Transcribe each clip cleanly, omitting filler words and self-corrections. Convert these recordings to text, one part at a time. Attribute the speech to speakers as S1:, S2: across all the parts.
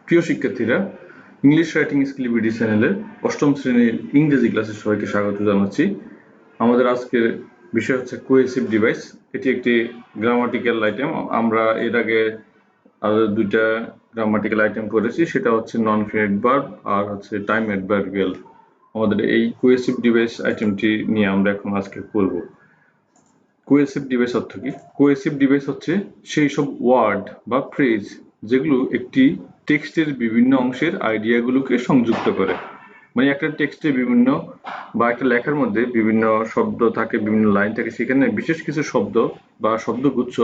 S1: প্রিয় শিক্ষার্থীরা, English writing skill BD চ্যানেলে অষ্টম শ্রেণীর ইংরেজি ক্লাসে সবাইকে স্বাগত জানাচ্ছি। আমাদের আজকের বিষয় হচ্ছে কোহেসিভ ডিভাইস। এটি একটি গ্রামাটিক্যাল আইটেম। আমরা এর আগে আরো দুইটা গ্রামাটিক্যাল আইটেম করেছি, সেটা হচ্ছে নন ফিনিট ভার্ব আর হচ্ছে টাইম অ্যাডভার্বিয়াল। আমাদের এই কোহেসিভ ডিভাইস আইটেমটি নিয়ে আমরা এখন আজকে করব। কোহেসিভ ডিভাইস অর্থ কি? কোহেসিভ ডিভাইস হচ্ছে সেই সব ওয়ার্ড বা ফ্রেজ যেগুলো একটি টেক্সটের বিভিন্ন অংশের আইডিয়াগুলোকে সংযুক্ত করে। মানে একটা টেক্সটে বিভিন্ন বা একটা লেখার মধ্যে বিভিন্ন শব্দ থাকে, বিভিন্ন লাইন থাকে, সেখানে বিশেষ কিছু শব্দ বা শব্দগুচ্ছ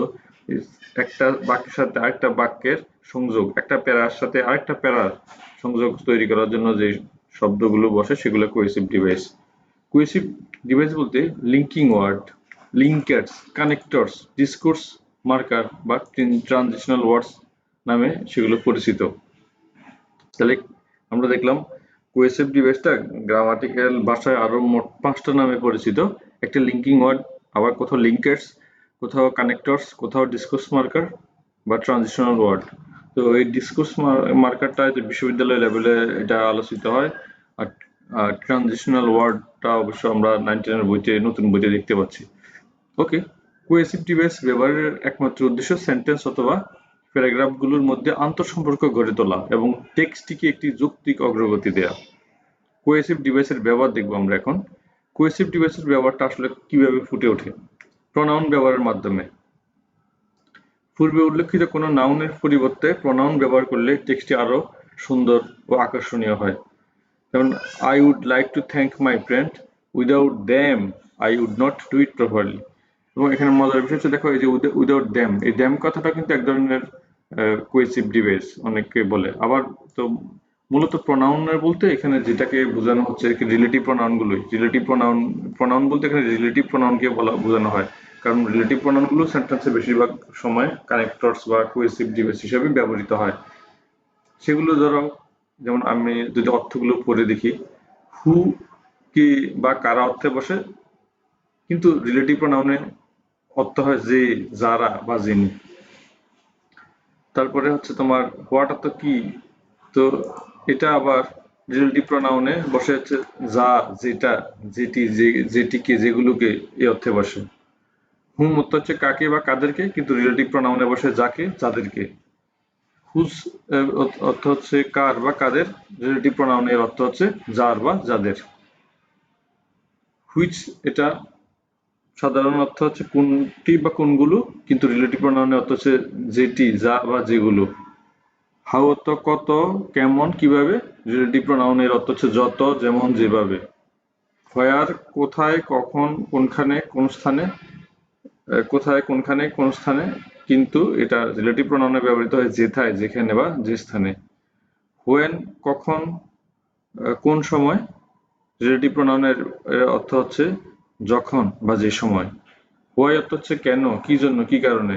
S1: একটা বাক্যের সাথে আরেকটা বাক্যের সংযোগ, একটা প্যারার সাথে আরেকটা প্যারার সংযোগ তৈরি করার জন্য যে শব্দগুলো বসে সেগুলো কোহেসিভ ডিভাইস। কোহেসিভ ডিভাইস বলতে linking word, linkers, connectors, discourse marker বা ট্রানজিশনাল ওয়ার্ডস নামে সেগুলো পরিচিত। তাহলে আমরা দেখলাম কোহেসিভ ডিভাইসটা গ্রামাটিক্যাল ভাষায় আরো মোট 5টা নামে পরিচিত। একটা লিঙ্কিং ওয়ার্ড, আবার কোথাও লিঙ্কার্স, কোথাও কানেক্টরস, কোথাও ডিসকোর্স মার্কার বা ট্রানজিশনাল ওয়ার্ড। তো এই ডিসকোর্স মার্কারটা বিশ্ববিদ্যালয় লেভেলে এটা আলোচিত হয়, আর ট্রানজিশনাল ওয়ার্ডটা অবশ্য আমরা 9-10 বইতে, নতুন বইতে দেখতে পাচ্ছি। ওকে, কোহেসিভ ডিভাইস ব্যবহারের একমাত্র উদ্দেশ্য সেন্টেন্স অথবা প্যারাগ্রাফগুলোর মধ্যে আন্তঃসম্পর্ক গড়ে তোলা এবং টেক্সটটিকে একটি যৌক্তিক অগ্রগতি দেয়া। কোহেসিভ ডিভাইসের ব্যবহার দেখব আমরা এখন। কোহেসিভ ডিভাইসের ব্যবহারটা আসলে কিভাবে ফুটে ওঠে? প্রনাউন ব্যবহারের মাধ্যমে। পূর্বে উল্লেখিত কোনো নাউনের পরিবর্তে প্রনাউন ব্যবহার করলে টেক্সটটি আরো সুন্দর ও আকর্ষণীয় হয়। যেমন I would like to thank my friend, without them I would not do it properly। এবং এখানে মজার বিষয় হচ্ছে, দেখো এই যে উইদাউট দ্যাম, এই দ্যাম কথাটা কিন্তু এক ধরনের কোহেসিভ ডিভাইস অনেকে বলে। আবার তো মূলত প্রনাউনের বলতে এখানে যেটাকে বোঝানো হচ্ছে রিলেটিভ প্রনাউনগুলোই। রিলেটিভ প্রনাউন বলতে এখানে রিলেটিভ প্রনাউনকে বোঝানো হয়, কারণ রিলেটিভ প্রনাউনগুলো সেন্টেন্সে বেশিরভাগ সময় কানেক্টরস বা কোহেসিভ ডিভাইস হিসেবে ব্যবহৃত হয়। সেগুলো ধরো, যেমন আমি যদি অর্থগুলো পড়ে দেখি, হু কি বা কারা অর্থে বসে, কিন্তু রিলেটিভ প্রনাউনে অর্থ হয় যে, যারা বা যিনি। তারপরে হচ্ছে তোমার হোয়াট অর্থ কি, তো এটা আবার রিলেটিভ প্রনাউনে বসে হচ্ছে যা, যেটা, যেটি, যেটিকে, যেগুলোকে, এই অর্থে বসে। হুম অর্থ হচ্ছে কাকে বা কাদেরকে, কিন্তু রিলেটিভ প্রনাউনে বসে যাকে, যাদেরকে। হুজ অর্থ হচ্ছে কার বা কাদের, রিলেটিভ প্রনাউনের অর্থ হচ্ছে যার বা যাদের। হুইচ, এটা সাধারণ অর্থ হচ্ছে কোনটি বা কোনগুলো, কিন্তু রিলেটিভ প্রনাউনের অর্থ হচ্ছে যেটি, যা বা যেগুলো। হাউ অর্থ কত, কেমন, কিভাবে, রিলেটিভ প্রনাউনের অর্থ হচ্ছে যত, যেমন, যেভাবে। হোয়ার, কোথায়, কখন, কোনখানে, কোন স্থানে, কোথায়, কোনখানে, কোন স্থানে, কিন্তু এটা রিলেটিভ প্রনাউনে ব্যবহৃত হয় যেথায়, যেখানে বা যে স্থানে। হোয়েন, কখন, কোন সময়, রিলেটিভ প্রনাউনের অর্থ হচ্ছে যখন বা যে সময়। হোয়াই অর্থ হচ্ছে কেন, কি জন্য, কি কারণে,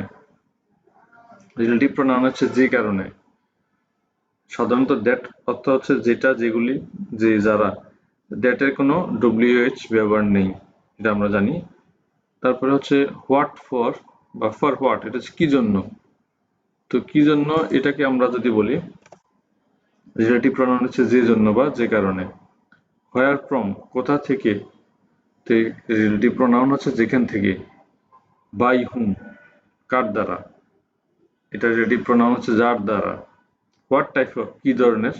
S1: রিলেটিভ প্রনাউন হচ্ছে যে কারণে। সাধারণত দ্যাট অর্থ হচ্ছে যেটা, যেগুলি, যে, যারা। দ্যাটের কোনো ডব্লিউএইচ ব্যবহার নেই, এটা আমরা জানি। তারপরে হচ্ছে হোয়াট ফর বা ফর হোয়াট, এটা হচ্ছে কি জন্য। তো কি জন্য এটাকে আমরা যদি বলি, রিলেটিভ প্রনাউন হচ্ছে যে জন্য বা যে কারণে। হোয়ার ফ্রম, কোথা থেকে, তো রিলেটিভ প্রনাউন হচ্ছে যেখান থেকে। বাই হুম, কার দ্বারা, এটা রিলেটিভ প্রনাউন হচ্ছে যার দ্বারা। হোয়াট টাইপ অফ, কি ধরনের,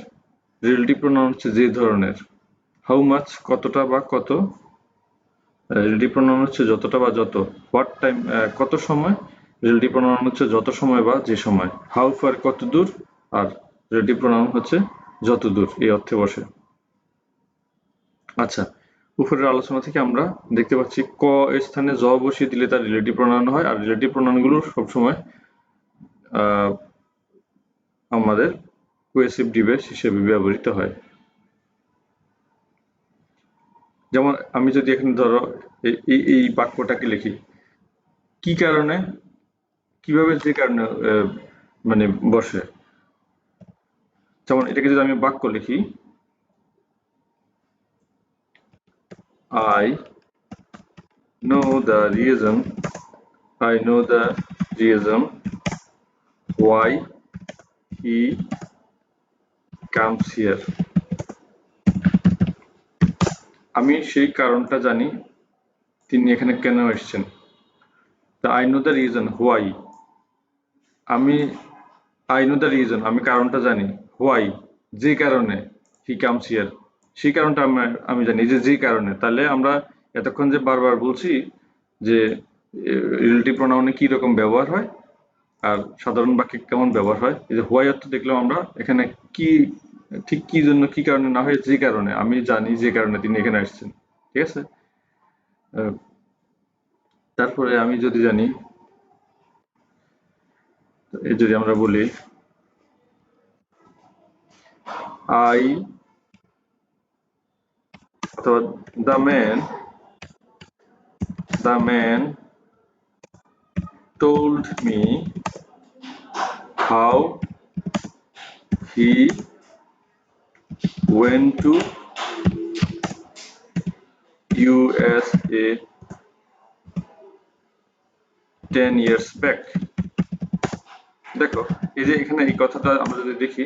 S1: রিলেটিভ প্রনাউন হচ্ছে যে ধরনের। হাউ মাচ, কতটা বা কত, রিলেটিভ প্রনাউন হচ্ছে যতটা বা যত। হোয়াট টাইম, কত সময়, রিলেটিভ প্রনাউন হচ্ছে যত সময় বা যে সময়। হাউ ফার, কত দূর, আর রিলেটিভ প্রনাউন হচ্ছে যত দূর, এই অর্থে বসে। আচ্ছা, উপরের আলোচনা থেকে আমরা দেখতে পাচ্ছি ক এর স্থানে জ বসিয়ে দিলে তার রিলেটিভ প্রনাউন হয়, আর রিলেটিভ প্রনাউনগুলো সবসময় আমাদের কোহেসিভ ডিভাইস হিসেবে ব্যবহৃত হয়। যেমন আমি যদি এখানে ধরো এই বাক্যটাকে লিখি, কি কারণে, কিভাবে, যে কারণে মানে বসে। যেমন এটাকে যদি আমি বাক্য লিখি, I know the reason, I know the reason why he comes here. আমি সেই কারণটা জানি তিনি এখানে কেন এসেছেন। I know the reason why. I know the reason, আমি কারণটা জানি। Why, যে কারণে he comes here, সেই কারণটা আমি জানি যে কারণে। তাহলে আমরা এতক্ষণ যে বারবার বলছি যে রিলেটিভ প্রোনাউনে কি রকম ব্যবহার হয় আর সাধারণ বাক্যে কেমন ব্যবহার হয়, এই যে হোয়াই অর্থ দেখলাম আমরা এখানে কি ঠিক কি জন্য কি কারণে না হয় যে কারণে, আমি জানি যে কারণে তিনি এখানে আসছেন। ঠিক আছে, তারপরে আমি যদি জানি, এই যদি আমরা বলি আই অথবা the man told me how he went to USA 10 years back. দেখো এই যে এখানে এই কথাটা আমরা যদি দেখি,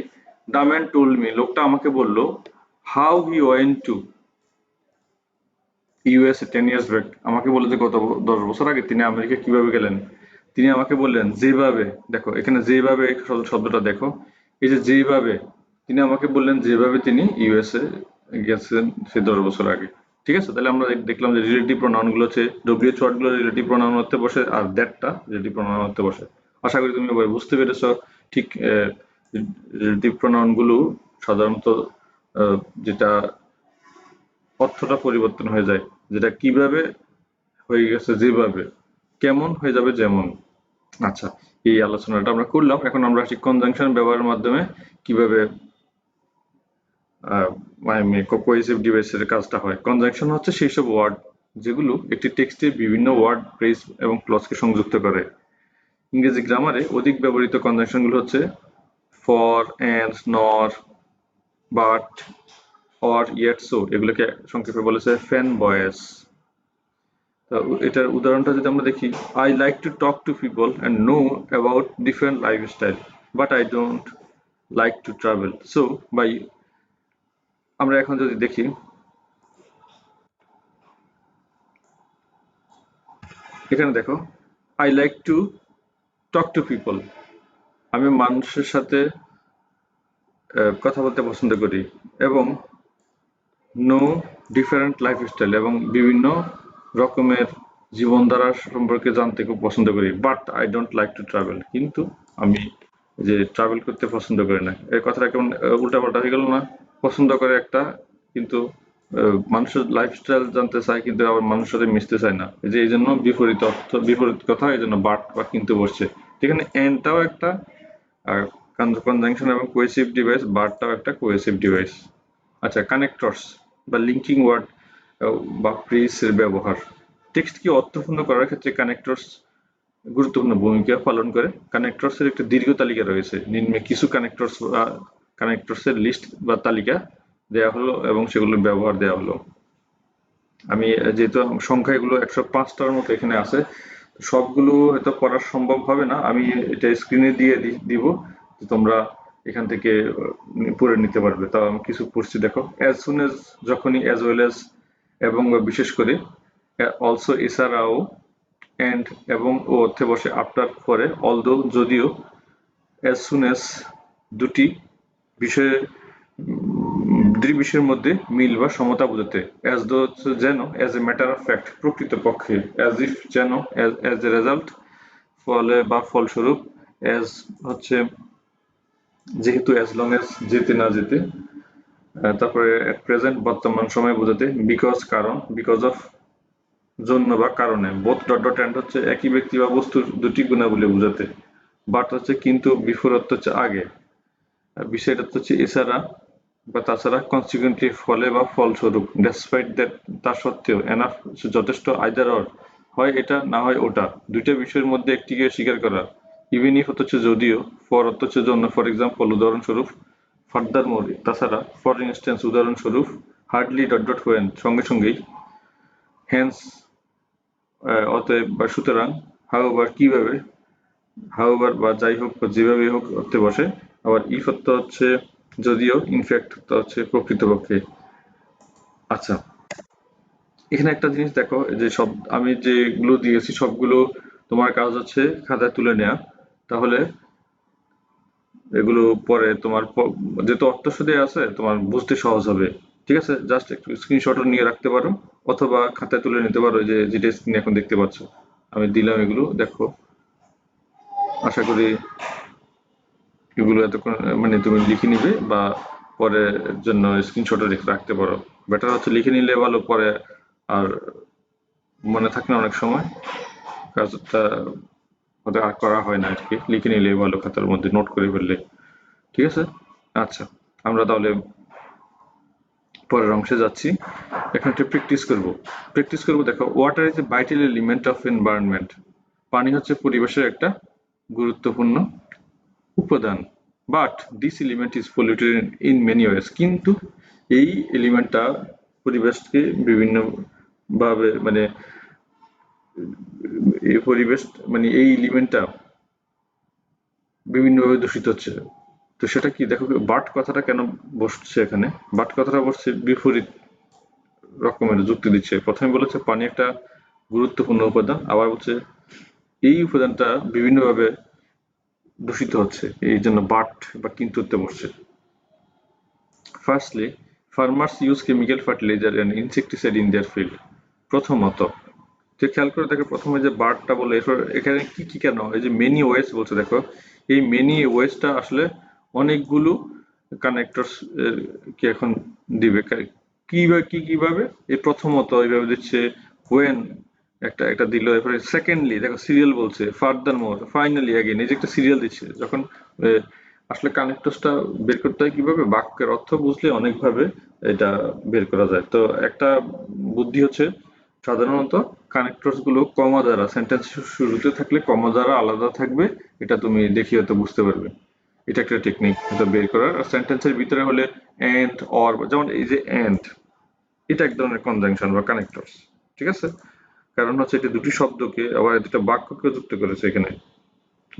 S1: দ্য ম্যান টোল্ড মি, লোকটা আমাকে বললো, how he went to USA 10 years back, আমাকে বললো যে গত 10 বছর আগে তিনি আমেরিকা কিভাবে গেলেন। তিনি আমাকে বললেন যেভাবে, দেখো এখানে যেভাবে শব্দটা দেখো, এই যে যেভাবে, তিনি আমাকে বললেন যেভাবে তিনি ইউএসএ গেছেন সে 10 বছর আগে। ঠিক আছে, তাহলে আমরা দেখলাম যে রিলেটিভ প্রোনাউন গুলো হচ্ছে ডব্লিউএইচ ওয়ার্ড গুলো রিলেটিভ প্রোনাউন হতে বসে আর দ্যাটটা রিলেটিভ প্রোনাউন হতে বসে। আশা করি তুমি এবার বুঝতে পেরেছো। ঠিক রিলেটিভ প্রোনাউন গুলো সাধারণত যেটা অর্থটা পরিবর্তন হয়ে যায়, যেটা কিভাবে হয়ে গেছে যেভাবে, কেমন হয়ে যাবে যেমন। আচ্ছা, এই আলোচনাটা আমরা করলাম। এখন আমরা আসি কনজাংশন ব্যবহারের মাধ্যমে কিভাবে কোহেসিভ ডিভাইসের কাজটা হয়। কনজাংশন হচ্ছে সেই সব ওয়ার্ড যেগুলো একটি টেক্সটে বিভিন্ন ওয়ার্ড, ফ্রেজ এবং ক্লজকে সংযুক্ত করে। ইংরেজি গ্রামারে অধিক ব্যবহৃত কনজাংশনগুলো হচ্ছে ফর, এন্ড, নর, বাট, অর, ইয়েট, সো, এগুলোকে সংক্ষেপে বলেছে ফ্যান বয়েস। তো এটার উদাহরণটা যদি আমরা দেখি, I like to talk to people and know about different lifestyle but I don't like to travel. So by, আমরা এখন যদি দেখি, এখানে দেখো, I like to talk to people, আমি মানুষের সাথে কথা বলতে পছন্দ করি, এবং নো ডিফারেন্ট লাইফস্টাইল, এবং বিভিন্ন রকমের জীবনধারা সম্পর্কে জানতে খুব পছন্দ করি। But I don't like to travel, কিন্তু আমি যে ট্রাভেল করতে পছন্দ করি না। এই কথাটা কেমন উল্টাপাল্টা হয়ে গেল না? পছন্দ করে একটা, কিন্তু মানুষের লাইফস্টাইল জানতে চায় কিন্তু আবার মানুষের সাথে মিশতে চায় না। এই যে এই জন্য বিপরীত অর্থ, বিপরীত কথা, এই জন্য বাট বা কিন্তু বসছে। এখানে এন্ডটাও একটা কনজাংশন এবং কোহেসিভ ডিভাইস, বাটটাও একটা কোহেসিভ ডিভাইস। আচ্ছা, কানেক্টরস বা লিঙ্কিং ওয়ার্ড বা ফ্রেজের ব্যবহার। টেক্সটকে অর্থপূর্ণ করার ক্ষেত্রে কানেক্টরস গুরুত্বপূর্ণ ভূমিকা পালন করে। কানেক্টরসের একটা দীর্ঘ তালিকা রয়েছে। নিম্নে কিছু কানেক্টরস বা কানেক্টরসের লিস্ট বা তালিকা দেওয়া হলো এবং সেগুলোর ব্যবহার দেওয়া হলো। আমি যেহেতু সংখ্যা এগুলো 105টার মতো এখানে আছে, সবগুলো হয়তো পড়া সম্ভব হবে না, আমি এটা স্ক্রিনে দিয়ে দিব, তোমরা এখান থেকে পড়ে নিতে পারবে। তাও আমি কিছু পড়ছি, দেখো। অ্যাজ সুন এজ, যখনই, অ্যাজ ওয়েল এজ, এবং বিশেষ করে, অলসো, এছাড়াও, এন্ড এবং ও অর্থে বসে, আফটার পরে, অলদো যদিও, অ্যাজ সুন এজ দুটি বিষয়ে বিষয়ের মধ্যে মিল বা সমতা বোঝাতে। অ্যাজ দো হচ্ছে যেন, as a matter of fact প্রকৃতপক্ষে, অ্যাজ ইফ যেন, অ্যাজ এ রেজাল্ট ফলে বা ফলস্বরূপ, অ্যাজ হচ্ছে যেহেতু, অ্যাজ লং এজ যেতে না যেতে, তারপরে এট প্রেজেন্ট বর্তমান সময় বোঝাতে, বিকজ কারণ, বিকজ অফ জন্য বা কারণে, বোথ ডট ডট এন্ড হচ্ছে একই ব্যক্তি বা বস্তুর দুটি গুণাবলী বোঝাতে, বাট হচ্ছে কিন্তু, বিফোর অর্থ হচ্ছে আগে, বিষয়টা হচ্ছে এছাড়া বা তাছাড়া, কনসিকুয়েন্টলি ফলে বা ফলস্বরূপ, ডেসপাইট দ্যাট তা সত্ত্বেও, এনাফ যথেষ্ট, আইদার অর হয় এটা না হয় ওটা, দুইটা বিষয়ের মধ্যে একটিকে স্বীকার করা, ইভেন ইফ অর্থ হচ্ছে যদিও, ফর অর্থ হচ্ছে জন্য, ফর এক্সাম্পল উদাহরণস্বরূপ, ফার্দার মোর তাছাড়া, ফর ইনস্ট্যান্স উদাহরণস্বরূপ, হার্ডলি ডট ডট হোয়েন সঙ্গে সঙ্গেই, হ্যান্স অতএব বা সুতরাং, হাউএভার কিভাবে, হাউএভার বা যাই হোক বা যেভাবে হোক অর্থে বসে। আবার ইফ অর্থ হচ্ছে যদিও ইনফ্যাক্ট তা হচ্ছে প্রকৃতপক্ষে। আচ্ছা, এখানে একটা জিনিস দেখো, যে সব আমি যেগুলো দিয়েছি সবগুলো তোমার কাজ হচ্ছে খাতায় তুলে নেওয়া। তাহলে এগুলো পরে তোমার যেহেতু অর্থ দেয়া আছে তোমার বুঝতে সহজ হবে। ঠিক আছে, জাস্ট একটু স্ক্রিনশটও নিয়ে রাখতে পারো, অথবা খাতায় তুলে নিতে পারো, যে যেটা স্ক্রিনে এখন দেখতে পাচ্ছ আমি দিলাম, এগুলো দেখো। আশা করি এগুলো এতক্ষণ মানে তুমি লিখে নিবে, বা পরের জন্য স্ক্রিনশটও রেখে রাখতে পারো। বেটার হচ্ছে লিখে নিলে ভালো, পরে আর মনে থাকে না অনেক সময়, কাজটা হয়তো আর করা হয় না আর কি। লিখে নিলে ভালো, খাতার মধ্যে নোট করে ফেললে। ঠিক আছে। আচ্ছা, আমরা তাহলে পরের অংশে যাচ্ছি। এখন একটা প্র্যাকটিস করব। দেখো, water is a vital element of environment. পানি হচ্ছে পরিবেশের একটা গুরুত্বপূর্ণ উপাদান। But this element is polluted in many ways. কিন্তু এই এলিমেন্টটা পরিবেশকে বিভিন্ন ভাবে মানে এই পরিবেশ মানে এই এলিমেন্টটা বিভিন্নভাবে দূষিত হচ্ছে। তো সেটা কি, দেখো বাট কথাটা কেন বসছে এখানে। বাট কথাটা বসছে বিপরীত রকমের যুক্তি দিচ্ছে। প্রথমে বলেছে পানি একটা গুরুত্বপূর্ণ উপাদান, আবার বলছে এই উপাদানটা বিভিন্নভাবে দূষিত হচ্ছে, এই জন্য বাট বা কিন্তুতে বসছে। Firstly, farmers use chemical fertiliser and insecticide in their field. প্রথমত, যে খেয়াল করে দেখো, প্রথমে যে বার্ডটা বলে, এরপর এখানে কি কি কেন, এই যে মেনি ওয়েস বলছে, দেখো এই মেনি ওয়েসটা আসলে অনেকগুলো কানেক্টরস কে এখন দিবে। কিভাবে, এই প্রথমত এইভাবে দিচ্ছে, ওয়েন একটা একটা দিল, এরপরে সেকেন্ডলি দেখো সিরিয়াল বলছে, ফার্দার মোর, ফাইনালি অ্যাগেন, এই যে একটা সিরিয়াল দিচ্ছে। যখন আহ, আসলে কানেক্টরসটা বের করতে হয় কিভাবে, বাক্যের অর্থ বুঝলে অনেকভাবে এটা বের করা যায়। তো একটা বুদ্ধি হচ্ছে, সাধারণত কানেক্টরস গুলো কমা দ্বারা, সেন্টেন্স শুরুতে থাকলে কমা দ্বারা আলাদা থাকবে। এটা তুমি দেখি হয়তো বুঝতে পারবে। এটা একটা টেকনিক এটা বের করার। আর সেন্টেন্সের ভিতরে হলে এন্ড অর, যেমন এই যে এন্ড, এটা এক ধরনের কনজাংশন বা কানেক্টরস। ঠিক আছে, কারণ হচ্ছে এটা দুটি শব্দকে আবার দুটা বাক্যকে যুক্ত করেছে এখানে।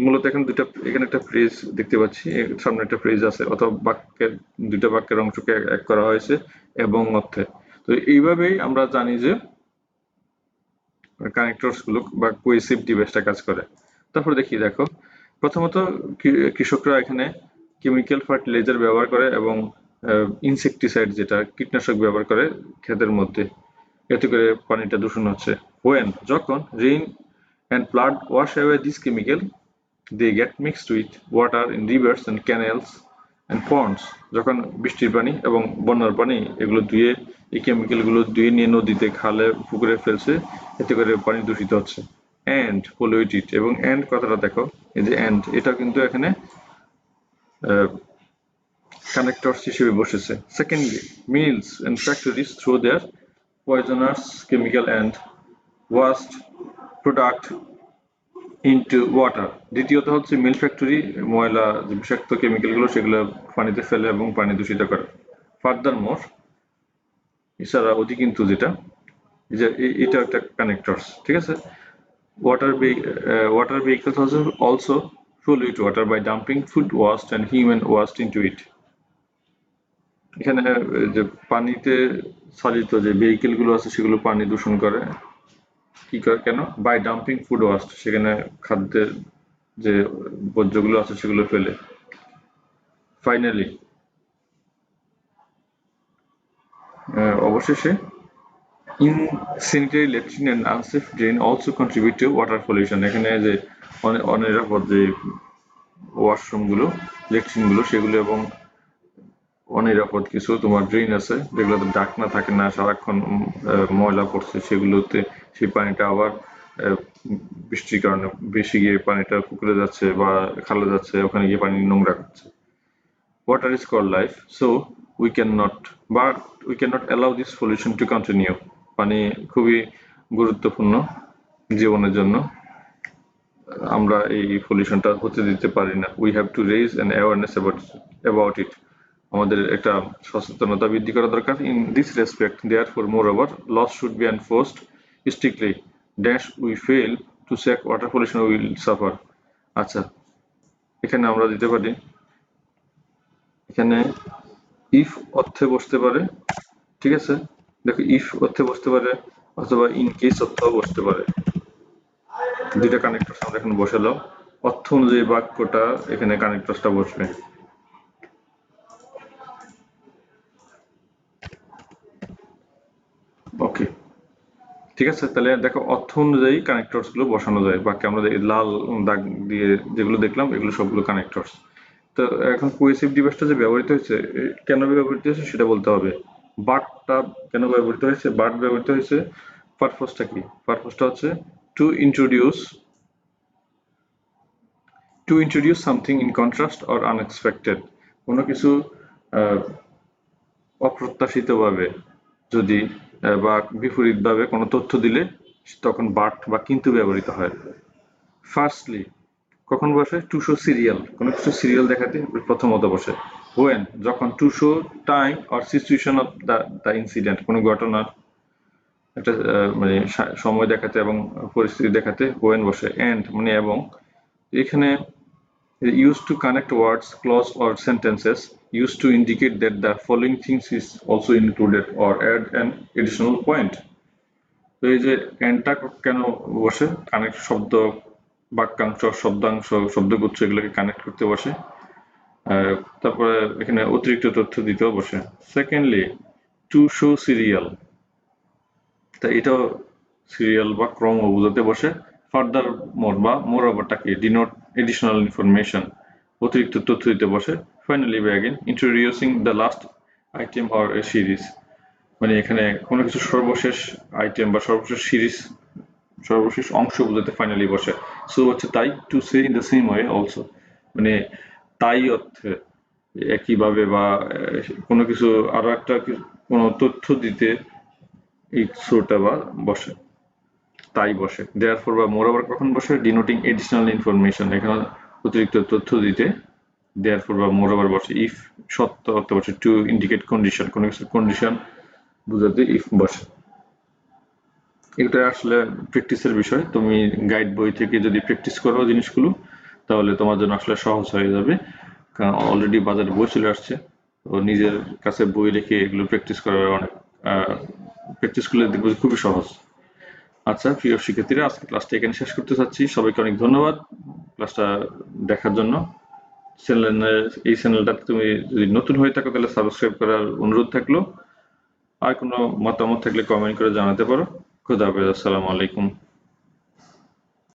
S1: মূলত এখানে এখানে একটা ফ্রেজ দেখতে পাচ্ছি, সামনে একটা ফ্রেজ আছে, অথবা বাক্যের দুইটা বাক্যের অংশকে এক করা হয়েছে এবং অর্থে। তো এইভাবেই আমরা জানি যে কানেক্টরস গুলো বা কোহেসিভ ডিভাইসটা কাজ করে। তারপর দেখি, দেখো প্রথমত কৃষকরা এখানে কেমিক্যাল ফার্টিলাইজার ব্যবহার করে এবং ইনসেকটিসাইড যেটা কীটনাশক ব্যবহার করে ক্ষেতের মধ্যে। এতে করে পানিটা দূষণ হচ্ছে। হোয়েন, যখন rain and flood wash away this chemical, they get mixed with water in rivers and canals and ponds। যখন বৃষ্টির পানি এবং বন্যার পানি এগুলো ধুয়ে, এই কেমিক্যাল গুলো ধুয়ে নিয়ে নদীতে, খালে, পুকুরে ফেলছে, এতে করে পানি দূষিত হচ্ছে। and polluted, এবং and কথাটা দেখো, এই যে and, এটা কিন্তু এখানে কানেক্টরস হিসেবে বসেছে। Secondly, mills and factories throw their poisonous chemical and waste product into water. দ্বিতীয়ত হচ্ছে মিল ফ্যাক্টরি ময়লা, যে বিষাক্ত কেমিক্যাল গুলো সেগুলো পানিতে ফেলে এবং পানি দূষিত করে। ফার্দার মোর, এছাড়া অতি কিন্তু যেটা, যে এটা একটা কানেক্টরস। ঠিক আছে, water water vehicles also pollute water by dumping food waste and human waste into it। এখানে যে পানিতে চালিত যে ভেহিকেল গুলো আছে সেগুলো পানি দূষণ করে। কি করে, কেন? বাই ডাম্পিং ফুড ওয়াস্ট, সেখানে খাদ্যের যে বর্জ্যগুলো আছে সেগুলো ফেলে। ফাইনালি, অবশেষে, insanitary latrine and unsafe drain also contribute to water pollution. এখানে যে অনিরাপদ যে ওয়াশরুম গুলো, ল্যাট্রিন গুলো সেগুলো, এবং অনিরাপদ কিছু তোমার ড্রেন আছে যেগুলোতে ঢাকনা থাকে না, সারাক্ষণ ময়লা পড়ছে সেগুলোতে, সেই পানিটা আবার বৃষ্টির কারণে বেশি গিয়ে পানিটা পুকুরে যাচ্ছে বা খালে যাচ্ছে, ওখানে গিয়ে পানি নোংরা করছে। Water is called life, so we cannot allow this pollution to continue. পানি খুবই গুরুত্বপূর্ণ জীবনের জন্য, আমরা এই পলিউশনটা হতে দিতে পারি না। We have to raise an awareness about it। আমাদের একটা সচেতনতা বৃদ্ধি করা দরকার। In this respect, therefore, moreover, laws should be enforced strictly. Dash we fail to check water pollution, we will suffer। আচ্ছা, এখানে আমরা দিতে পারি এখানে ইফ অর্থে বসতে পারে, ঠিক আছে? দেখো ইফ অর্থে বসতে পারে অথবা ইন কেস অর্থেও বসতে পারে। দুইটা কানেক্টরস আমরা এখন বসালাম, অর্থ অনুযায়ী বাক্যটা এখানে কানেক্টরসটা বসবে। ওকে, ঠিক আছে। তাহলে দেখো অর্থ অনুযায়ী কানেক্টরস গুলো বসানো যায় বাক্যে। আমরা এই লাল দাগ দিয়ে যেগুলো দেখলাম এগুলো সবগুলো কানেক্টরস। তো এখন কোহেসিভ ডিভাইসটা যে ব্যবহৃত হয়েছে, কেন ব্যবহৃত হয়েছে সেটা বলতে হবে। বাটটা কেন ব্যবহৃত হয়েছে, বাট ব্যবহৃত হয়েছে, পারপোজটা কি? পারপোজটা হচ্ছে to introduce something in contrast or unexpected. কোনো কিছু আহ, অপ্রত্যাশিতভাবে যদি বা বিপরীতভাবে কোনো তথ্য দিলে তখন বাট বা কিন্তু ব্যবহৃত হয়। ফার্স্টলি কখন বসে? টু শো সিরিয়াল, কোনো কিছু সিরিয়াল দেখাতে প্রথমত বসে। হোয়েন, যখন to show time or situation of the incident, কোনো ঘটনার একটা মানে সময় দেখাতে এবং পরিস্থিতি দেখাতে হোয়েন বসে। এন্ড মানে এবং, এখানে used to connect words, clause or sentences used to indicate that the following things is also included or add an additional point. তো এই যে এন্ডটা কেন বসে? কানেক্ট শব্দ, বাক্যাংশ, শব্দাংশ, শব্দগুচ্ছ এগুলোকে কানেক্ট করতে বসে। তারপরে এখানে অতিরিক্ত তথ্য দিতেও বসে। সেকেন্ডলি, টু শো সিরিয়াল, তা এটাও সিরিয়াল বা ক্রম বোঝাতে বসে। ফার্দার মোর বা মোর ওভারটা কি? ডিনোট এডিশনাল ইনফরমেশন, অতিরিক্ত তথ্য দিতে বসে। Finally again introducing the last item or a series, মানে এখানে কোনো কিছু সর্বশেষ আইটেম বা সর্বশেষ সিরিজ, সর্বশেষ অংশ বোঝাতে ফাইনালি বসে। সো হচ্ছে তাই, to say in the same way also, মানে তাই অর্থে, একইভাবে বা কোনো কিছু আরো একটা কোনো তথ্য দিতে এই সোটা বা বসে, তাই বসে। দেয়ারফর বা মোরওভার কখন বসে? ডিনোটিং এডিশনাল ইনফরমেশন, এখানে অতিরিক্ত তথ্য দিতে দেয়ারফর বা মোরওভার বসে। ইফ সত্য অর্থে বসে। টু ইন্ডিকেট কন্ডিশন, কোনো কিছুর কন্ডিশন বোঝাতে ইফ বসে। এটা আসলে প্র্যাকটিসের বিষয়। তুমি গাইড বই থেকে যদি প্র্যাকটিস করো জিনিসগুলো, তাহলে তোমার জন্য আসলে সহজ হয়ে যাবে। কারণ অলরেডি বাজারে বই চলে আসছে, তো নিজের কাছে বই রেখে এগুলো প্র্যাকটিস করা অনেক, প্র্যাকটিস করলে দেখবো যে খুবই সহজ। আচ্ছা প্রিয় শিক্ষার্থীরা, আজকে ক্লাসটা এখানে শেষ করতে চাচ্ছি। সবাইকে অনেক ধন্যবাদ ক্লাসটা দেখার জন্য। এই চ্যানেলটাতে তুমি যদি নতুন হয়ে থাকো তাহলে সাবস্ক্রাইব করার অনুরোধ থাকলো। আর কোনো মতামত থাকলে কমেন্ট করে জানাতে পারো। খুদা হাফেজ, আসসালামু আলাইকুম।